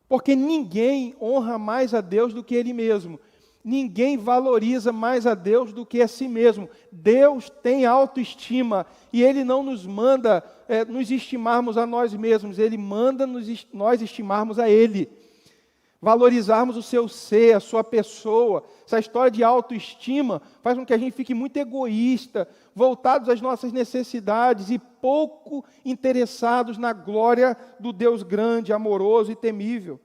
Porque ninguém honra mais a Deus do que Ele mesmo. Ninguém valoriza mais a Deus do que a si mesmo. Deus tem autoestima e Ele não nos manda nos estimarmos a nós mesmos. Ele manda nós estimarmos a Ele. Valorizarmos o seu ser, a sua pessoa. Essa história de autoestima faz com que a gente fique muito egoísta, voltados às nossas necessidades e pouco interessados na glória do Deus grande, amoroso e temível.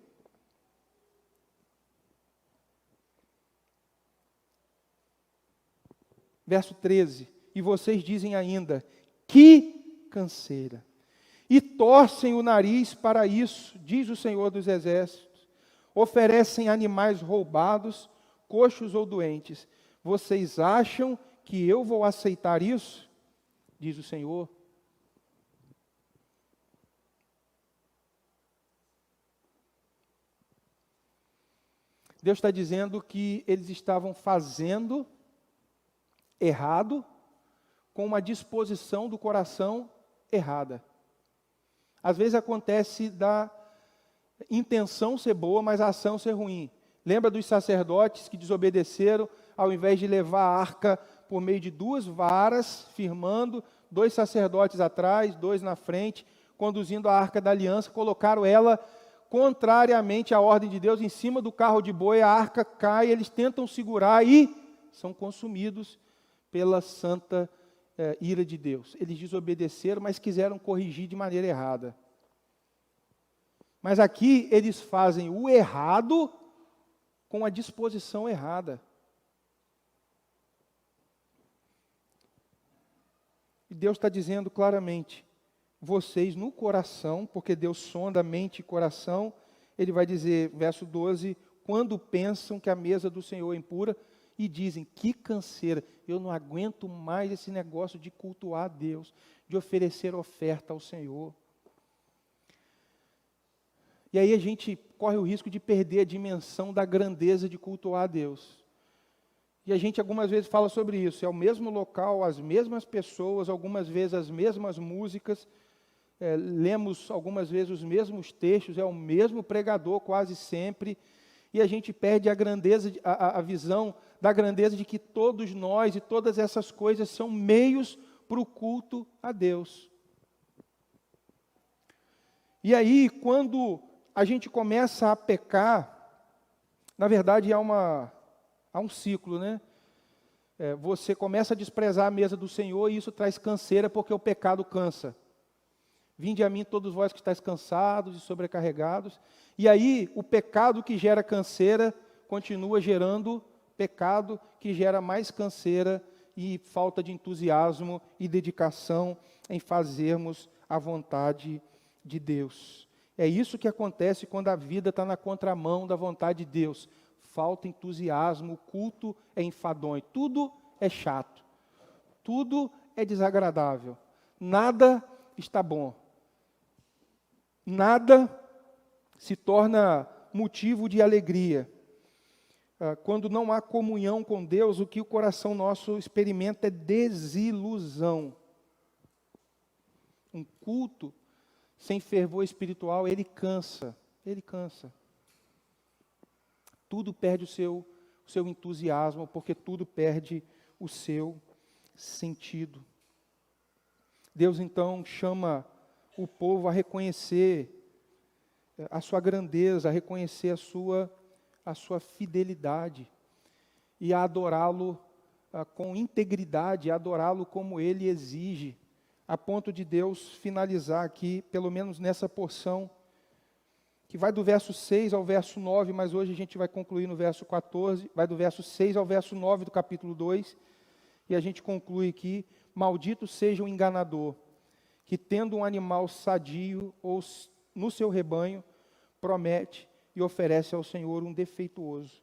Verso 13, e vocês dizem ainda, que canseira! E torcem o nariz para isso, diz o Senhor dos Exércitos. Oferecem animais roubados, coxos ou doentes. Vocês acham que eu vou aceitar isso? Diz o Senhor. Deus está dizendo que eles estavam fazendo errado, com uma disposição do coração errada. Às vezes acontece da intenção ser boa, mas a ação ser ruim. Lembra dos sacerdotes que desobedeceram, ao invés de levar a arca por meio de 2 varas, firmando, 2 sacerdotes atrás, 2 na frente, conduzindo a arca da aliança, colocaram ela contrariamente à ordem de Deus, em cima do carro de boi, a arca cai, eles tentam segurar e são consumidos pela santa ira de Deus. Eles desobedeceram, mas quiseram corrigir de maneira errada. Mas aqui eles fazem o errado com a disposição errada. E Deus está dizendo claramente, vocês no coração, porque Deus sonda mente e coração, Ele vai dizer, verso 12, quando pensam que a mesa do Senhor é impura, e dizem, que canseira, eu não aguento mais esse negócio de cultuar a Deus, de oferecer oferta ao Senhor. E aí a gente corre o risco de perder a dimensão da grandeza de cultuar a Deus. E a gente algumas vezes fala sobre isso, é o mesmo local, as mesmas pessoas, algumas vezes as mesmas músicas, lemos algumas vezes os mesmos textos, é o mesmo pregador quase sempre, e a gente perde a grandeza, a visão da grandeza de que todos nós e todas essas coisas são meios para o culto a Deus. E aí, quando a gente começa a pecar, na verdade há um ciclo, né? Você começa a desprezar a mesa do Senhor e isso traz canseira porque o pecado cansa. Vinde a mim todos vós que estáis cansados e sobrecarregados. E aí o pecado que gera canseira continua gerando pecado que gera mais canseira e falta de entusiasmo e dedicação em fazermos a vontade de Deus. É isso que acontece quando a vida está na contramão da vontade de Deus. Falta entusiasmo, o culto é enfadonho, tudo é chato, tudo é desagradável, nada está bom, nada se torna motivo de alegria. Quando não há comunhão com Deus, o que o coração nosso experimenta é desilusão. Um culto sem fervor espiritual, ele cansa. Tudo perde o seu entusiasmo, porque tudo perde o seu sentido. Deus então chama o povo a reconhecer a sua grandeza, a reconhecer a sua fidelidade e a adorá-lo com integridade, a adorá-lo como Ele exige, a ponto de Deus finalizar aqui, pelo menos nessa porção, que vai do verso 6 ao verso 9, mas hoje a gente vai concluir no verso 14, vai do verso 6 ao verso 9 do capítulo 2, e a gente conclui aqui, maldito seja o enganador, que tendo um animal sadio ou no seu rebanho, promete e oferece ao Senhor um defeituoso.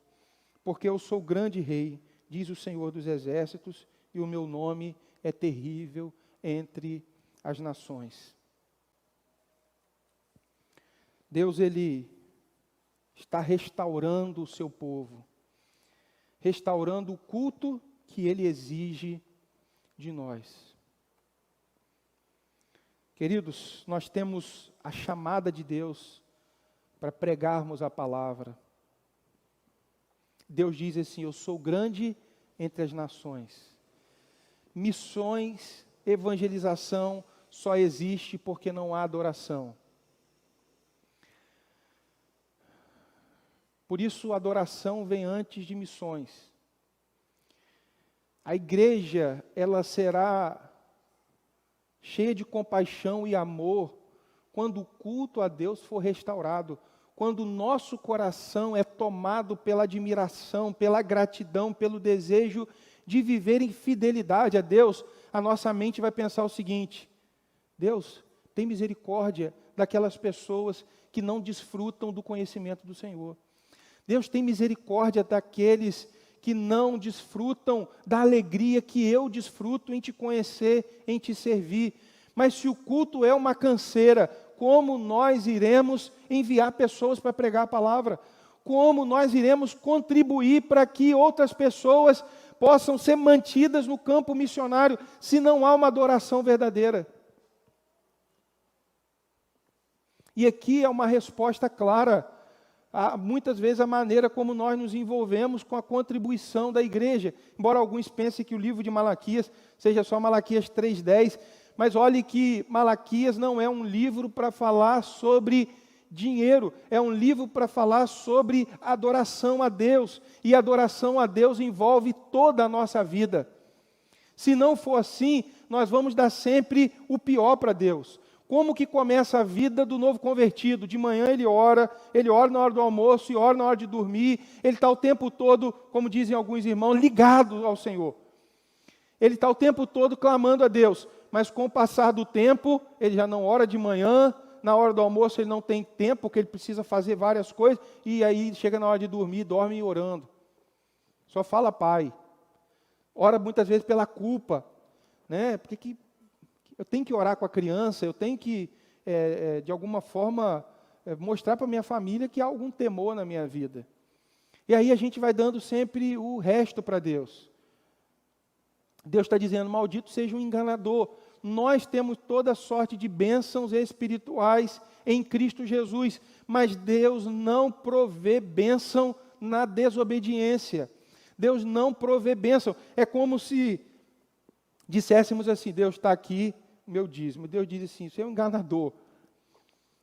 Porque eu sou grande rei, diz o Senhor dos Exércitos, e o meu nome é terrível entre as nações. Deus, Ele está restaurando o seu povo, restaurando o culto que Ele exige de nós. Queridos, nós temos a chamada de Deus para pregarmos a palavra. Deus diz assim, eu sou grande entre as nações. Missões, evangelização só existe porque não há adoração. Por isso, a adoração vem antes de missões. A igreja, ela será cheia de compaixão e amor quando o culto a Deus for restaurado, quando o nosso coração é tomado pela admiração, pela gratidão, pelo desejo de viver em fidelidade a Deus, a nossa mente vai pensar o seguinte: Deus, tem misericórdia daquelas pessoas que não desfrutam do conhecimento do Senhor. Deus, tem misericórdia daqueles que não desfrutam da alegria que eu desfruto em te conhecer, em te servir. Mas se o culto é uma canseira, como nós iremos enviar pessoas para pregar a palavra? Como nós iremos contribuir para que outras pessoas possam ser mantidas no campo missionário, se não há uma adoração verdadeira? E aqui é uma resposta clara a, muitas vezes, a maneira como nós nos envolvemos com a contribuição da igreja. Embora alguns pensem que o livro de Malaquias seja só Malaquias 3:10, mas olhe que Malaquias não é um livro para falar sobre dinheiro, é um livro para falar sobre adoração a Deus, e adoração a Deus envolve toda a nossa vida. Se não for assim, nós vamos dar sempre o pior para Deus. Como que começa a vida do novo convertido? De manhã ele ora na hora do almoço e ora na hora de dormir, ele está o tempo todo, como dizem alguns irmãos, ligado ao Senhor. Ele está o tempo todo clamando a Deus, mas com o passar do tempo, ele já não ora de manhã, na hora do almoço ele não tem tempo, porque ele precisa fazer várias coisas, e aí chega na hora de dormir, dorme orando. Só fala Pai. Ora muitas vezes pela culpa, né? Porque eu tenho que orar com a criança, eu tenho que, de alguma forma, mostrar para a minha família que há algum temor na minha vida. E aí a gente vai dando sempre o resto para Deus. Deus está dizendo: maldito seja o enganador. Nós temos toda sorte de bênçãos espirituais em Cristo Jesus, mas Deus não provê bênção na desobediência. Deus não provê bênção. É como se disséssemos assim: Deus está aqui, meu dízimo. Deus diz assim: você é um enganador.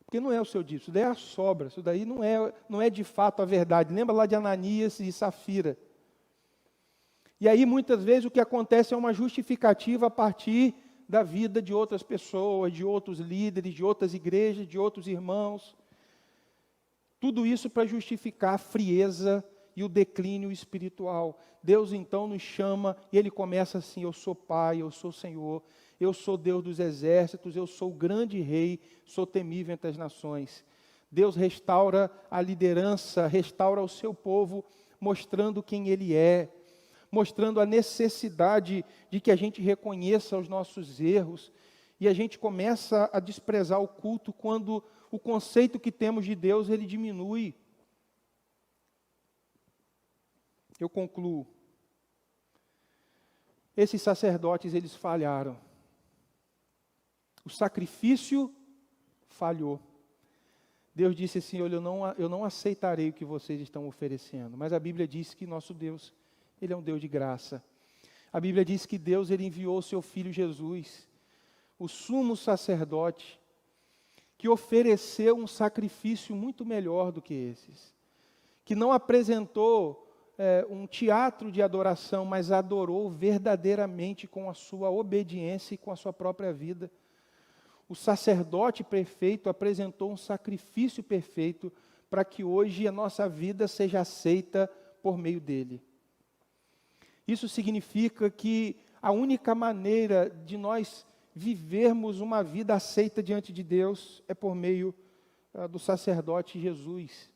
Porque não é o seu dízimo, isso daí é a sobra, isso daí não é de fato a verdade. Lembra lá de Ananias e Safira. E aí muitas vezes o que acontece é uma justificativa a partir da vida de outras pessoas, de outros líderes, de outras igrejas, de outros irmãos. Tudo isso para justificar a frieza e o declínio espiritual. Deus então nos chama e Ele começa assim: eu sou Pai, eu sou Senhor, eu sou Deus dos exércitos, eu sou o grande Rei, sou temível entre as nações. Deus restaura a liderança, restaura o seu povo, mostrando quem Ele é, mostrando a necessidade de que a gente reconheça os nossos erros, e a gente começa a desprezar o culto quando o conceito que temos de Deus, ele diminui. Eu concluo. Esses sacerdotes, eles falharam. O sacrifício falhou. Deus disse assim: olha, eu não aceitarei o que vocês estão oferecendo. Mas a Bíblia diz que nosso Deus, Ele é um Deus de graça. A Bíblia diz que Deus, Ele enviou o seu Filho Jesus, o sumo sacerdote, que ofereceu um sacrifício muito melhor do que esses. Que não apresentou um teatro de adoração, mas adorou verdadeiramente com a sua obediência e com a sua própria vida. O sacerdote perfeito apresentou um sacrifício perfeito para que hoje a nossa vida seja aceita por meio dele. Isso significa que a única maneira de nós vivermos uma vida aceita diante de Deus é por meio do sacerdote Jesus.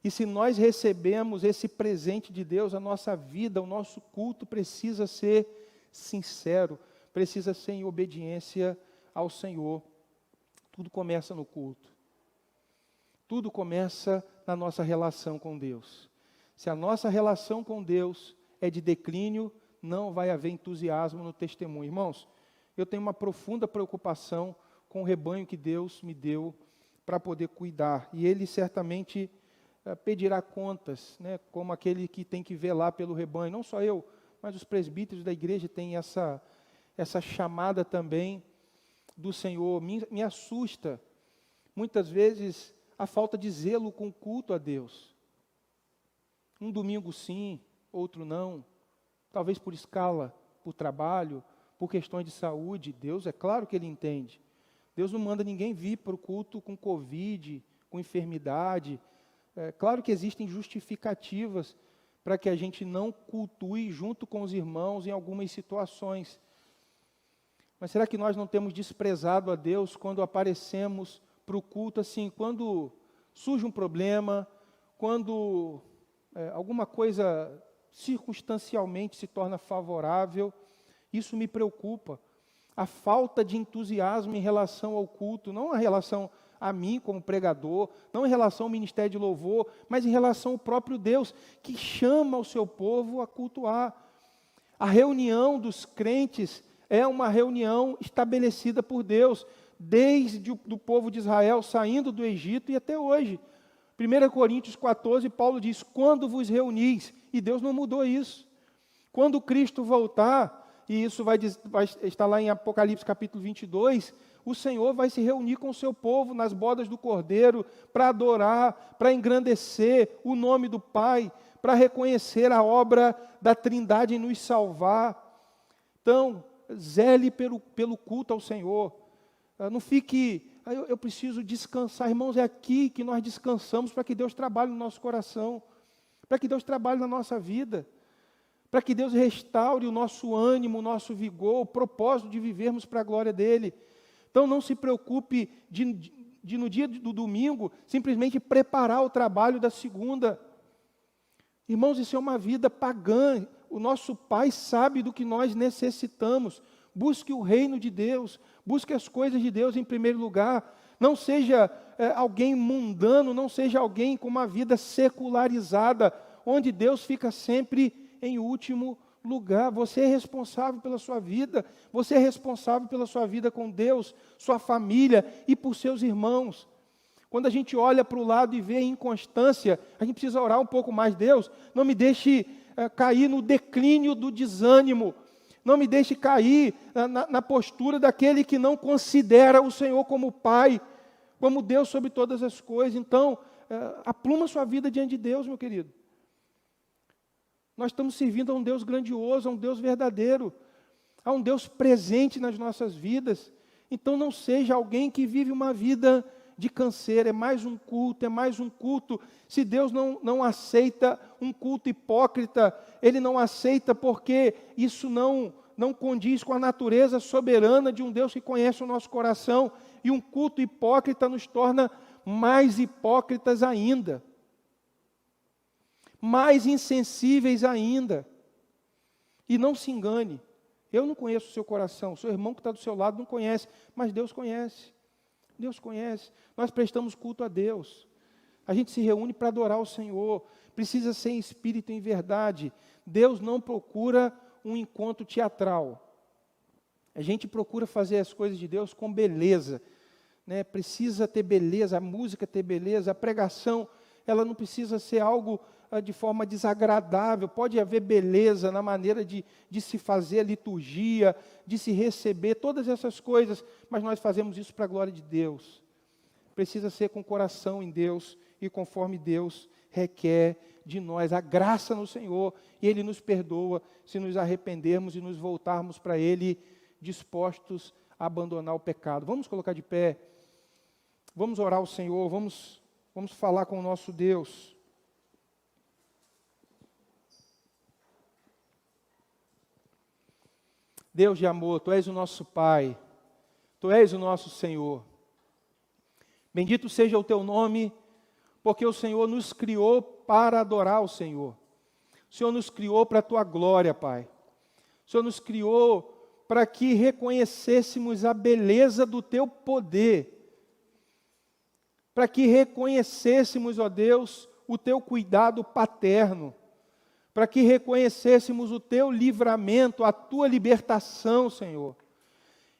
E se nós recebemos esse presente de Deus, a nossa vida, o nosso culto precisa ser sincero, precisa ser em obediência ao Senhor. Tudo começa no culto. Tudo começa na nossa relação com Deus. Se a nossa relação com Deus é de declínio, não vai haver entusiasmo no testemunho. Irmãos, eu tenho uma profunda preocupação com o rebanho que Deus me deu para poder cuidar. E Ele certamente pedirá contas, né, como aquele que tem que velar pelo rebanho. Não só eu, mas os presbíteros da igreja têm essa chamada também do Senhor. Me assusta, muitas vezes, a falta de zelo com o culto a Deus. Um domingo sim, outro não. Talvez por escala, por trabalho, por questões de saúde. Deus, é claro que Ele entende. Deus não manda ninguém vir para o culto com Covid, com enfermidade. É claro que existem justificativas, para que a gente não cultue junto com os irmãos em algumas situações. Mas será que nós não temos desprezado a Deus quando aparecemos para o culto assim, quando surge um problema, quando alguma coisa circunstancialmente se torna favorável? Isso me preocupa. A falta de entusiasmo em relação ao culto, não em relação a mim como pregador, não em relação ao ministério de louvor, mas em relação ao próprio Deus, que chama o seu povo a cultuar. A reunião dos crentes é uma reunião estabelecida por Deus, desde o povo de Israel saindo do Egito e até hoje. 1 Coríntios 14, Paulo diz, quando vos reunis, e Deus não mudou isso. Quando Cristo voltar, e isso vai estar lá em Apocalipse capítulo 22, o Senhor vai se reunir com o seu povo nas bodas do Cordeiro, para adorar, para engrandecer o nome do Pai, para reconhecer a obra da Trindade em nos salvar. Então, zele pelo culto ao Senhor. Não fique, eu preciso descansar. Irmãos, é aqui que nós descansamos para que Deus trabalhe no nosso coração, para que Deus trabalhe na nossa vida, para que Deus restaure o nosso ânimo, o nosso vigor, o propósito de vivermos para a glória dEle. Então não se preocupe de no dia do domingo simplesmente preparar o trabalho da segunda. Irmãos, isso é uma vida pagã. O nosso Pai sabe do que nós necessitamos. Busque o reino de Deus, busque as coisas de Deus em primeiro lugar. Não seja alguém mundano, não seja alguém com uma vida secularizada, onde Deus fica sempre em último lugar. Você é responsável pela sua vida, você é responsável pela sua vida com Deus, sua família e por seus irmãos. Quando a gente olha para o lado e vê a inconstância, a gente precisa orar um pouco mais. Deus, não me deixe cair no declínio do desânimo, não me deixe cair na postura daquele que não considera o Senhor como Pai, como Deus sobre todas as coisas. Então, apluma sua vida diante de Deus, meu querido. Nós estamos servindo a um Deus grandioso, a um Deus verdadeiro, a um Deus presente nas nossas vidas. Então não seja alguém que vive uma vida de canseira, é mais um culto, é mais um culto. Se Deus não aceita um culto hipócrita, Ele não aceita porque isso não condiz com a natureza soberana de um Deus que conhece o nosso coração. E um culto hipócrita nos torna mais hipócritas ainda, mais insensíveis ainda. E não se engane, eu não conheço o seu coração, o seu irmão que está do seu lado não conhece, mas Deus conhece. Deus conhece. Nós prestamos culto a Deus. A gente se reúne para adorar o Senhor. Precisa ser em espírito e em verdade. Deus não procura um encontro teatral. A gente procura fazer as coisas de Deus com beleza, né? Precisa ter beleza, a música ter beleza, a pregação, ela não precisa ser algo de forma desagradável. Pode haver beleza na maneira de se fazer a liturgia, de se receber, todas essas coisas, mas nós fazemos isso para a glória de Deus. Precisa ser com o coração em Deus e conforme Deus requer de nós, a graça no Senhor, e Ele nos perdoa se nos arrependermos e nos voltarmos para Ele dispostos a abandonar o pecado. Vamos colocar de pé, vamos orar ao Senhor, vamos falar com o nosso Deus. Deus de amor, Tu és o nosso Pai, Tu és o nosso Senhor. Bendito seja o Teu nome, porque o Senhor nos criou para adorar o Senhor. O Senhor nos criou para a Tua glória, Pai. O Senhor nos criou para que reconhecêssemos a beleza do Teu poder, para que reconhecêssemos, ó Deus, o Teu cuidado paterno, para que reconhecêssemos o Teu livramento, a Tua libertação, Senhor.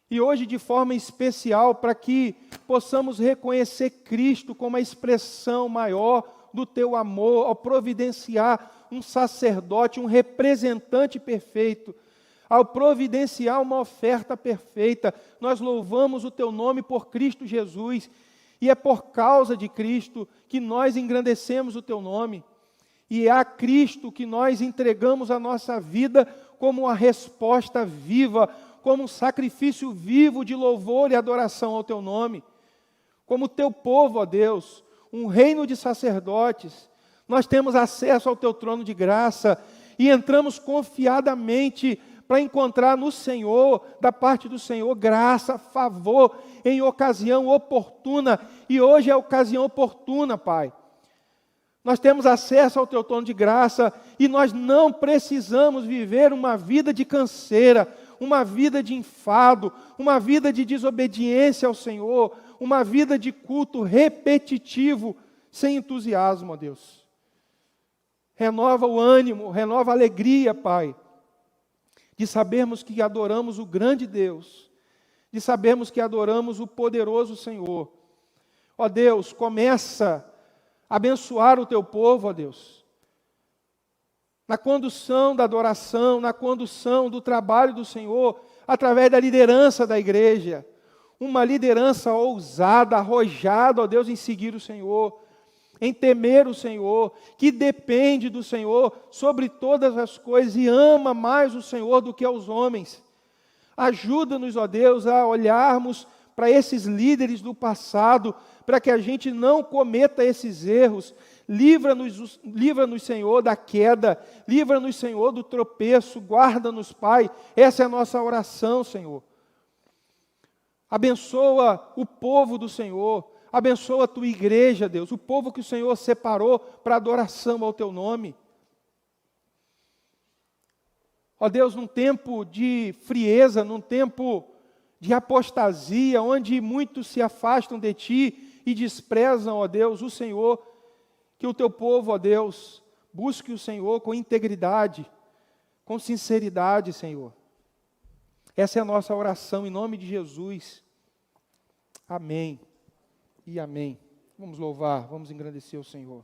E hoje, de forma especial, para que possamos reconhecer Cristo como a expressão maior do Teu amor, ao providenciar um sacerdote, um representante perfeito, ao providenciar uma oferta perfeita. Nós louvamos o Teu nome por Cristo Jesus, e é por causa de Cristo que nós engrandecemos o Teu nome. E é a Cristo que nós entregamos a nossa vida como uma resposta viva, como um sacrifício vivo de louvor e adoração ao Teu nome. Como Teu povo, ó Deus, um reino de sacerdotes, Nós temos acesso ao teu trono de graça e entramos confiadamente para encontrar no Senhor, da parte do Senhor, graça, favor, em ocasião oportuna. E hoje é a ocasião oportuna, Pai. Nós temos acesso ao teu trono de graça e nós não precisamos viver uma vida de canseira, uma vida de enfado, uma vida de desobediência ao Senhor, uma vida de culto repetitivo, sem entusiasmo, ó Deus. Renova o ânimo, renova a alegria, Pai, de sabermos que adoramos o grande Deus, de sabermos que adoramos o poderoso Senhor. Ó Deus, começa a abençoar o teu povo, ó Deus, na condução da adoração, na condução do trabalho do Senhor, através da liderança da igreja, uma liderança ousada, arrojada, ó Deus, em seguir o Senhor, em temer o Senhor, que depende do Senhor sobre todas as coisas e ama mais o Senhor do que aos homens. Ajuda-nos, ó Deus, a olharmos para esses líderes do passado, para que a gente não cometa esses erros. Livra-nos, Senhor, da queda, livra-nos, Senhor, do tropeço, guarda-nos, Pai. Essa é a nossa oração, Senhor. Abençoa o povo do Senhor, abençoa a tua igreja, Deus, o povo que o Senhor separou para adoração ao teu nome. Ó Deus, num tempo de frieza, num tempo de apostasia, onde muitos se afastam de Ti e desprezam, ó Deus, o Senhor, que o Teu povo, ó Deus, busque o Senhor com integridade, com sinceridade, Senhor. Essa é a nossa oração, em nome de Jesus. Amém e amém. Vamos louvar, vamos engrandecer o Senhor.